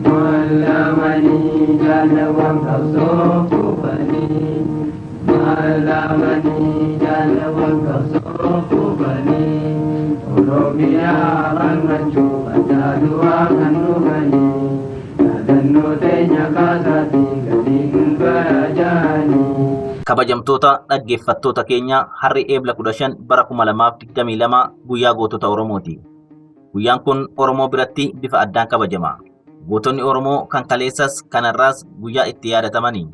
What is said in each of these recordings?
Malamani jalawang kasopubani, malamani jalawang kasopubani, Oromia kan mencoba jaduang anugani, dan notenya kasati gading berajani. Kabajamtoota dhaggeeffattoota keenya harri eebla 15 bara 2022 guyyaa gootota Oromooti. Guyyaan kun Oromoo biratti bifa addaan kabajama. Gootonni Oromoo kan kaleessas kanarraas guyyaa itti yaadatamani.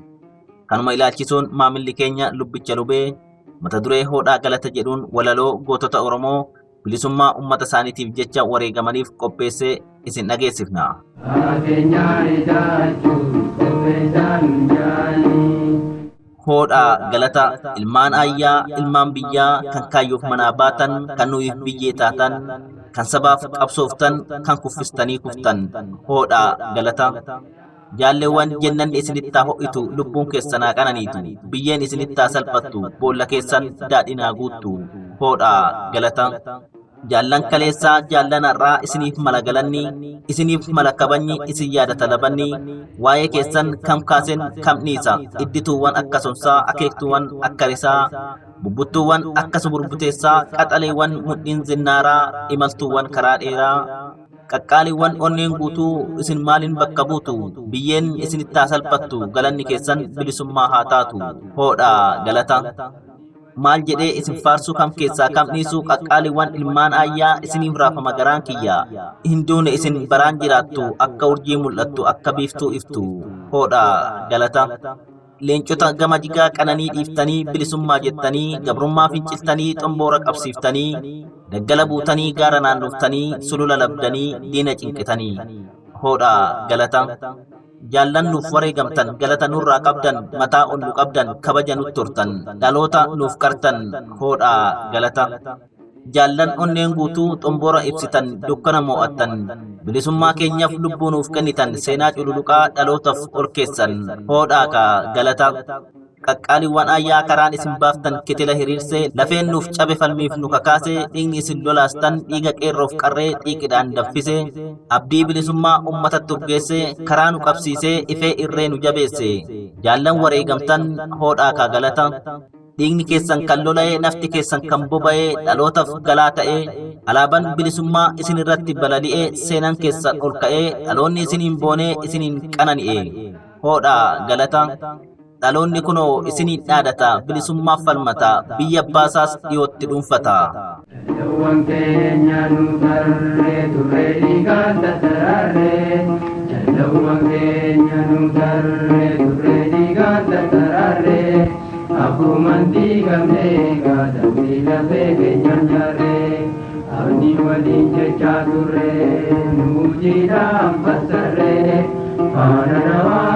Kanuma ilaalchisuun maamilli keenya Lubbicha Lubee mata duree hodhaa galata jedhuun walaloo gootota Oromoo bilisummaa uummata isaaniitiif jecha wareegamaniif qopheessee isin dhageessifna. Hodhaa galata ilmaan ayyaa ilmaan biyyaa kan kaayyoof manaa baatan kan nuyiif biyyee taatan kan sabaaf qabsooftan kan kuffistanii kuftan hodhaa galata jaalleewwan jennan isinittaa ho'itu lubbuun keessanaa qananiitu biyyeen isinittaa salphattu boolla keessan daadhinaa guuttu hodhaa galata jaallan kaleessaa jaallan har'aa isiniif mala galanni isiniif mala kabajni isin yaadata labanni waa'ee keessan kam kaasen kam dhiisa iddituuwwan akka sonsaa akeektuuwwan akka risaa bubbuttuuwwan akka suburbuteessaa qaxaleewwan mudhiin zinnaaraa imaltuuwwan karaa dheeraa qaqqaaliiwwan onneen guutuu isin maaliin bakka buutu biyyeen isinittaa salphattu galanni keessan bilisummaa haa taatu hodhaa galata maal jedhee isin faarsuu kam keessaa kam dhiisuu qaqqaaliiwwan ilmaan ayyaa isiniif raafama garaan kiyya hin duune isin baraan jiraattu akka urjii mul'attu akka biiftuu iftu hodhaa galata leencota gama jigaa qananii dhiiftanii bilisummaa jettanii gabrummaa finciltanii xomboora qabsiiftanii daggala buutanii gaara naannoftanii sulula labdanii diina cinqitanii hodhaa galata jaallan nuuf wareegamtan galata nurraa qabdan mataa ol nu qabdan kabaja nutti turtan dhaloota nuuf qartan hodhaa galata jaallan onneen guutuu xomboora ibsitan dukkana mo'attan bilisummaa keenyaaf lubbuu nuuf kennitan seenaa cululuqaa dhalootaaf ol keessan hodhaa ka galata qaqqaaliiwwan ayyaa karaan isin baaftan kitila hiriirsee lafeen nuuf cabe falmiif nu kakaase dhiigni isin lolaastan dhiiga qeerroof qarree xiiqidhaan daffise abdii bilisummaa uummatatti urgeesse karaa nu qabsiisee ifee irree nu jabeesse jaallan wareegamtan hodhaa ka galata dhiigni keessan kan lola'ee nafti keessan kan boba'ee dhalootaaf galaa ta'ee alaabaan bilisummaa isin irratti balali'ee seenaan keessan ol ka'ee dhaloonni isiniin boonee isiniin qanani'e hodhaa galata dhaloonni kunoo isiniin dhaadata bilisummaaf falmata biyya abbaasaas dhiyootti dhuunfata. Jallawwan keenya nu tarree turree dhiigaan tattaraarree jallawwan keenya nu tarree turree dhiigaan tattaraarree akkuman diigamnee gaadamnee lafee keenyaan jaarree abdii waliin jechaa turree nu jiidhaan fassarree faana namaa